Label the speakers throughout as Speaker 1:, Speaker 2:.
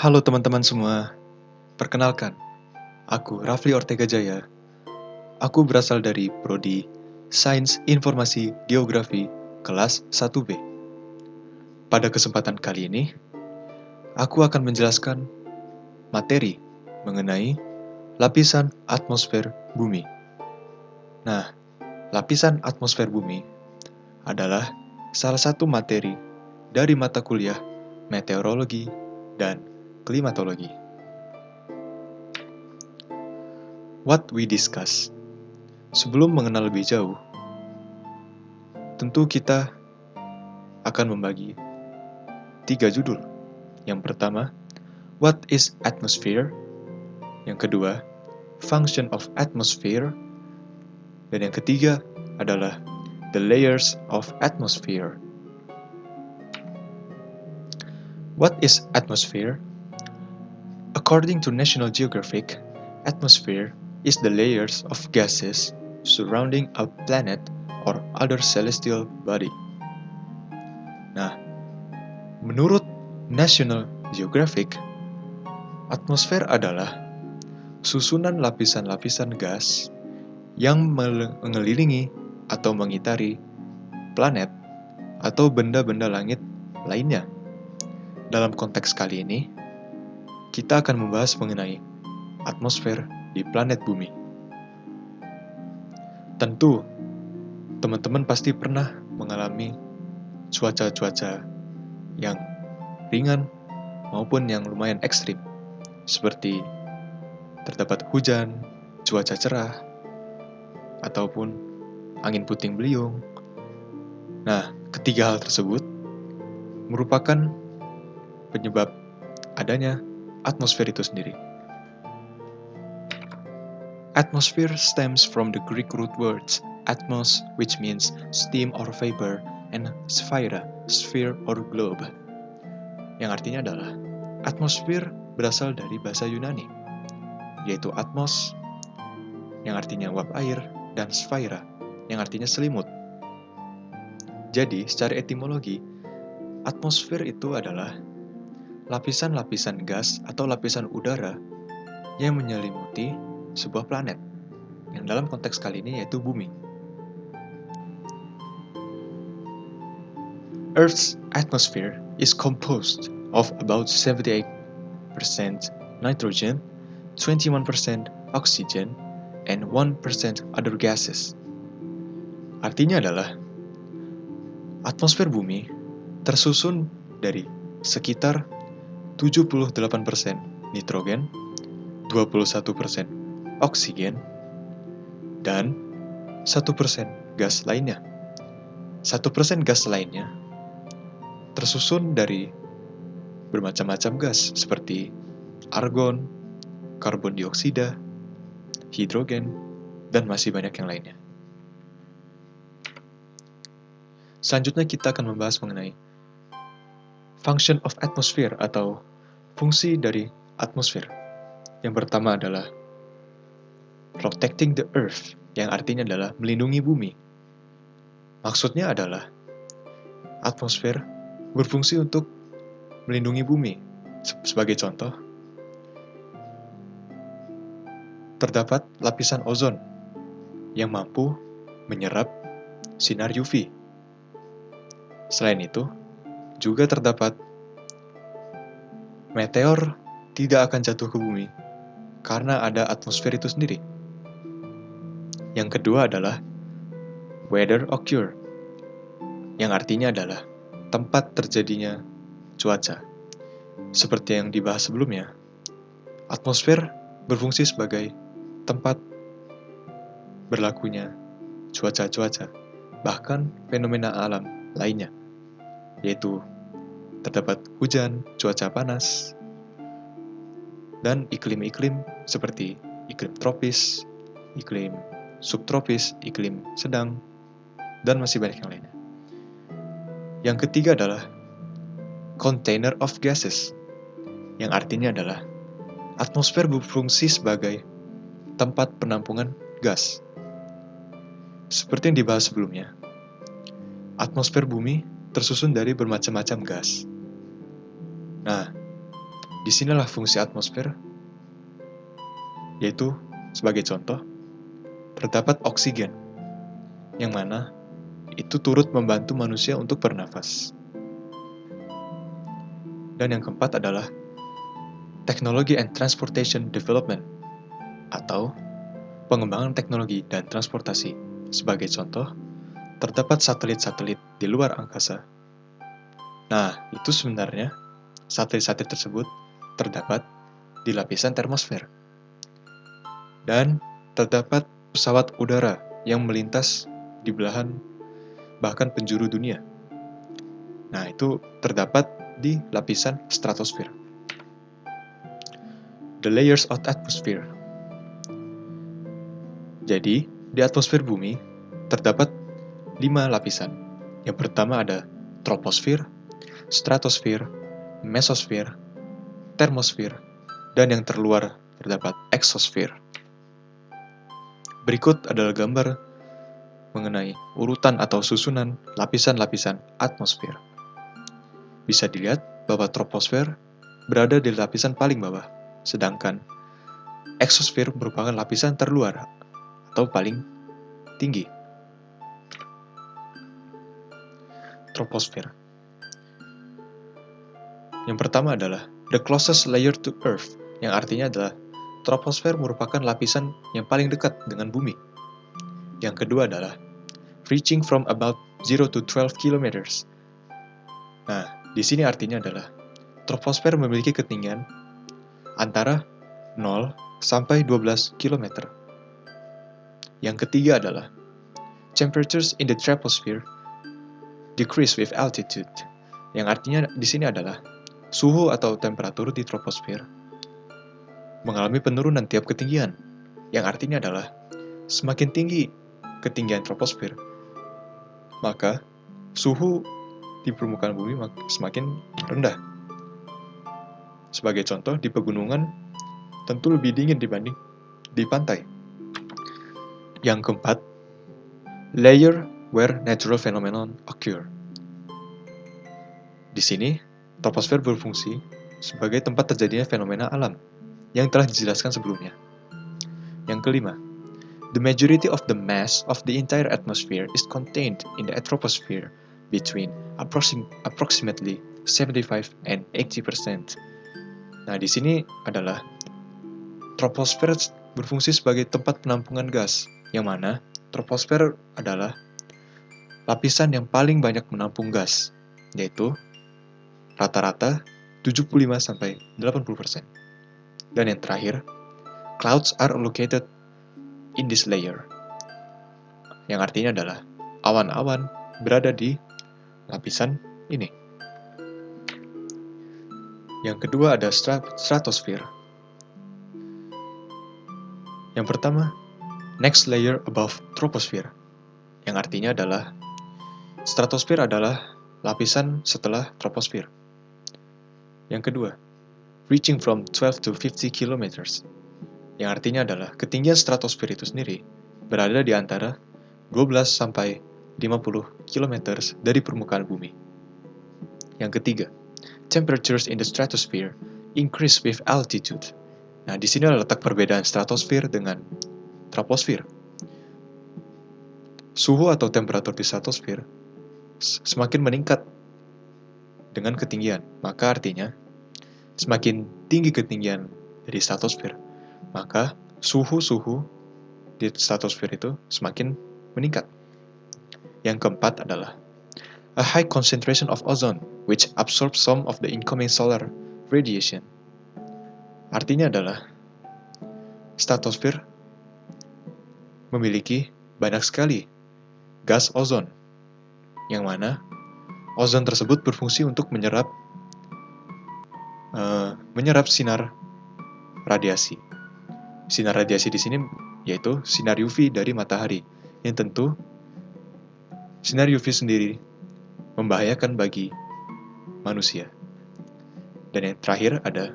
Speaker 1: Halo teman-teman semua, perkenalkan, aku Rafli Ortega Jaya. Aku berasal dari Prodi Sains Informasi Geografi kelas 1B. Pada kesempatan kali ini, aku akan menjelaskan materi mengenai lapisan atmosfer bumi. Nah, lapisan atmosfer bumi adalah salah satu materi dari mata kuliah meteorologi dan klimatologi. What we discuss. Sebelum mengenal lebih jauh, tentu kita akan membagi 3 judul. Yang pertama, What is atmosphere? Yang kedua, Function of atmosphere. Dan yang ketiga adalah The layers of atmosphere. What is atmosphere? According to National Geographic, atmosphere is the layers of gases surrounding a planet or other celestial body. Nah, menurut National Geographic, atmosfer adalah susunan lapisan-lapisan gas yang mengelilingi atau mengitari planet atau benda-benda langit lainnya. Dalam konteks kali ini, kita akan membahas mengenai atmosfer di planet bumi. Tentu, teman-teman pasti pernah mengalami cuaca-cuaca yang ringan maupun yang lumayan ekstrim, seperti terdapat hujan, cuaca cerah, ataupun angin puting beliung. Nah, ketiga hal tersebut merupakan penyebab adanya atmosfer itu sendiri. Atmosphere stems from the Greek root words atmos, which means steam or vapor, and sphaira, sphere or globe, yang artinya adalah atmosfer berasal dari bahasa Yunani, yaitu atmos, yang artinya uap air, dan sphaira, yang artinya selimut. Jadi, secara etimologi, atmosfer itu adalah lapisan-lapisan gas atau lapisan udara yang menyelimuti sebuah planet, yang dalam konteks kali ini yaitu bumi. Earth's atmosphere is composed of about 78% nitrogen, 21% oxygen, and 1% other gases. Artinya adalah atmosfer bumi tersusun dari sekitar 78% nitrogen, 21% oksigen, dan 1% gas lainnya. 1% gas lainnya tersusun dari bermacam-macam gas seperti argon, karbon dioksida, hidrogen, dan masih banyak yang lainnya. Selanjutnya kita akan membahas mengenai function of atmosphere atau fungsi dari atmosfer. Yang pertama adalah protecting the earth, yang artinya adalah melindungi bumi. Maksudnya adalah atmosfer berfungsi untuk melindungi bumi. Sebagai contoh, terdapat lapisan ozon yang mampu menyerap sinar UV. Selain itu, juga terdapat meteor tidak akan jatuh ke bumi karena ada atmosfer itu sendiri. Yang kedua adalah weather occur, yang artinya adalah tempat terjadinya cuaca. Seperti yang dibahas sebelumnya, atmosfer berfungsi sebagai tempat berlakunya cuaca-cuaca, bahkan fenomena alam lainnya, yaitu terdapat hujan, cuaca panas, dan iklim-iklim seperti iklim tropis, iklim subtropis, iklim sedang, dan masih banyak yang lainnya. Yang ketiga adalah container of gases, yang artinya adalah atmosfer berfungsi sebagai tempat penampungan gas. Seperti yang dibahas sebelumnya, atmosfer bumi tersusun dari bermacam-macam gas. Nah, Disinilah fungsi atmosfer, yaitu sebagai contoh, terdapat oksigen, yang mana itu turut membantu manusia untuk bernafas. Dan yang keempat adalah Technology and Transportation Development, atau pengembangan teknologi dan transportasi. Sebagai contoh, terdapat satelit-satelit di luar angkasa. Nah, itu sebenarnya satelit-satelit tersebut terdapat di lapisan termosfer. Dan terdapat pesawat udara yang melintas di belahan bahkan penjuru dunia. Nah, itu terdapat di lapisan stratosfer. The layers of atmosphere. Jadi, di atmosfer bumi terdapat 5 lapisan. Yang pertama ada troposfer, stratosfer, mesosfer, termosfer, dan yang terluar terdapat exosfer. Berikut adalah gambar mengenai urutan atau susunan lapisan-lapisan atmosfer. Bisa dilihat bahwa troposfer berada di lapisan paling bawah, sedangkan exosfer merupakan lapisan terluar atau paling tinggi. Troposfer. Yang pertama adalah the closest layer to Earth, yang artinya adalah troposfer merupakan lapisan yang paling dekat dengan bumi. Yang kedua adalah reaching from about 0 to 12 kilometers. Nah, di sini artinya adalah troposfer memiliki ketinggian antara 0 sampai 12 km. Yang ketiga adalah temperatures in the troposphere decrease with altitude, yang artinya di sini adalah suhu atau temperatur di troposfer mengalami penurunan tiap ketinggian, yang artinya adalah semakin tinggi ketinggian troposfer, maka suhu di permukaan bumi semakin rendah. Sebagai contoh, di pegunungan tentu lebih dingin dibanding di pantai. Yang keempat, layer where natural phenomenon occur. Di sini, troposfer berfungsi sebagai tempat terjadinya fenomena alam yang telah dijelaskan sebelumnya. Yang kelima, the majority of the mass of the entire atmosphere is contained in the troposphere between approximately 75 and 80%. Nah, di sini adalah troposfer berfungsi sebagai tempat penampungan gas, yang mana troposfer adalah lapisan yang paling banyak menampung gas, yaitu rata-rata 75-80%. Dan yang terakhir, clouds are located in this layer, yang artinya adalah awan-awan berada di lapisan ini. Yang kedua ada stratosfer. Yang pertama, next layer above troposphere, yang artinya adalah stratosfer adalah lapisan setelah troposfer. Yang kedua, reaching from 12 to 50 kilometers, yang artinya adalah ketinggian stratosfer itu sendiri berada di antara 12 sampai 50 km dari permukaan bumi. Yang ketiga, temperatures in the stratosphere increase with altitude. Nah, di sini letak perbedaan stratosfer dengan troposfer. Suhu atau temperatur di stratosfer semakin meningkat dengan ketinggian, maka artinya semakin tinggi ketinggian dari stratosfer, maka suhu di stratosfer itu semakin meningkat. Yang keempat adalah a high concentration of ozone, which absorbs some of the incoming solar radiation. Artinya adalah stratosfer memiliki banyak sekali gas ozon, yang mana ozon tersebut berfungsi untuk menyerap sinar radiasi. Sinar radiasi di sini yaitu sinar UV dari matahari, yang tentu sinar UV sendiri membahayakan bagi manusia. Dan yang terakhir ada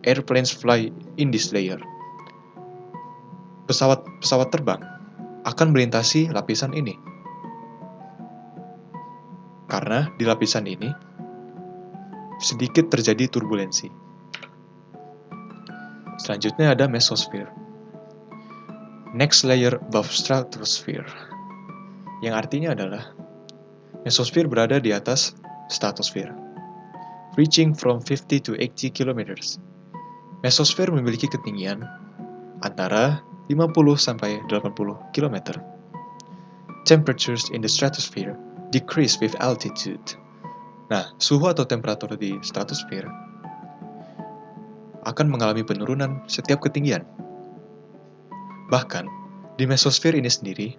Speaker 1: airplanes fly in this layer. Pesawat terbang akan melintasi lapisan ini. Karena di lapisan ini sedikit terjadi turbulensi. Selanjutnya ada mesosphere. Next layer above stratosphere. Yang artinya adalah mesosphere berada di atas stratosfer, reaching from 50 to 80 kilometers. Mesosphere memiliki ketinggian antara 50 sampai 80 km. Temperatures in the stratosphere decrease with altitude. Nah, suhu atau temperatur di stratosfer akan mengalami penurunan setiap ketinggian. Bahkan, di mesosfer ini sendiri,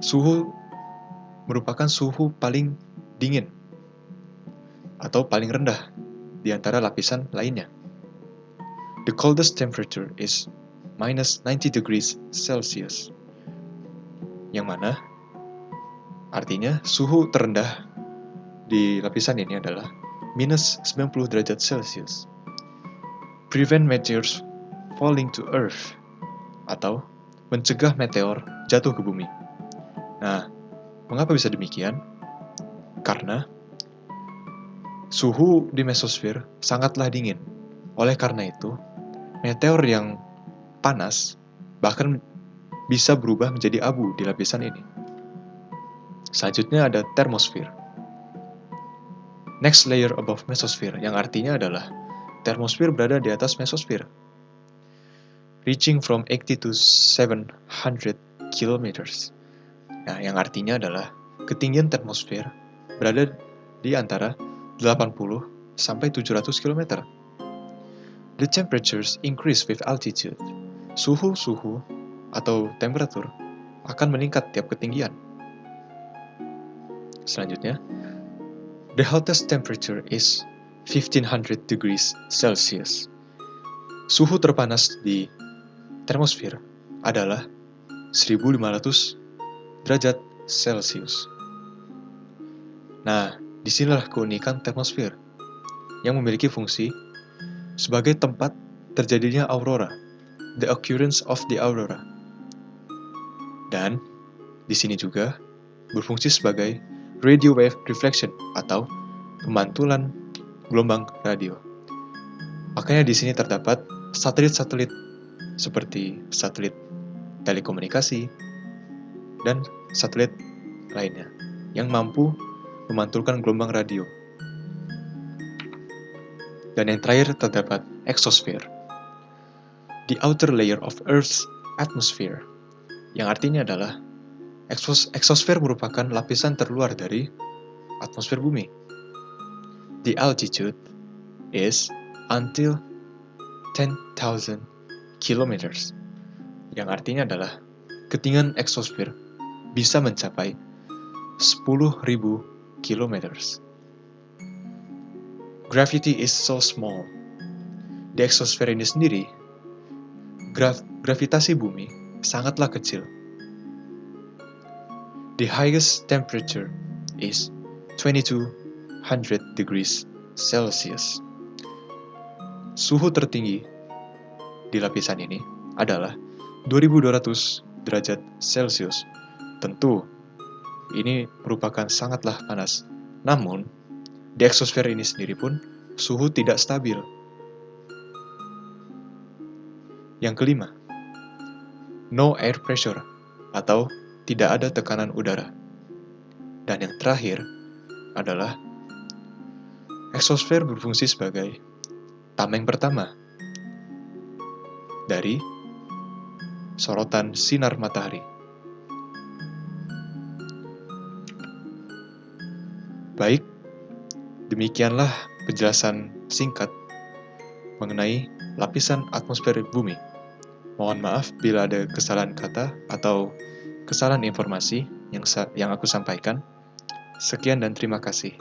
Speaker 1: suhu merupakan suhu paling dingin atau paling rendah di antara lapisan lainnya. The coldest temperature is minus 90 degrees Celsius. Yang mana artinya suhu terendah di lapisan ini adalah minus 90 derajat Celcius. Prevent meteors falling to Earth, atau mencegah meteor jatuh ke bumi. Nah, mengapa bisa demikian? Karena suhu di mesosfer sangatlah dingin. Oleh karena itu, meteor yang panas bahkan bisa berubah menjadi abu di lapisan ini. Selanjutnya ada thermosphere. Next layer above mesosphere, yang artinya adalah thermosphere berada di atas mesosfer, reaching from 80 to 700 kilometers. Nah, yang artinya adalah ketinggian termosfer berada di antara 80 sampai 700 km. The temperatures increase with altitude. Suhu atau temperatur akan meningkat tiap ketinggian. Selanjutnya, the hottest temperature is 1500 degrees Celsius. Suhu terpanas di termosfer adalah 1500 derajat Celsius. Nah, disinilah keunikan termosfer yang memiliki fungsi sebagai tempat terjadinya aurora, the occurrence of the aurora. Dan di sini juga berfungsi sebagai radio wave reflection atau pemantulan gelombang radio. Makanya di sini terdapat satelit-satelit seperti satelit telekomunikasi dan satelit lainnya yang mampu memantulkan gelombang radio. Dan yang terakhir terdapat exosphere, the outer layer of Earth's atmosphere, yang artinya adalah exosphere merupakan lapisan terluar dari atmosfer bumi. The altitude is until 10,000 kilometers, yang artinya adalah ketinggian exosphere bisa mencapai 10.000 kilometers. Gravity is so small. Di exosphere ini sendiri, gravitasi bumi sangatlah kecil. The highest temperature is 2200 degrees Celsius. Suhu tertinggi di lapisan ini adalah 2200 derajat Celsius. Tentu, ini merupakan sangatlah panas. Namun, di exosphere ini sendiri pun suhu tidak stabil. Yang kelima, no air pressure atau tidak ada tekanan udara. Dan yang terakhir adalah exosphere berfungsi sebagai tameng pertama dari sorotan sinar matahari. Baik, demikianlah penjelasan singkat mengenai lapisan atmosfer bumi. Mohon maaf bila ada kesalahan kata atau kesalahan informasi yang aku sampaikan. Sekian dan terima kasih.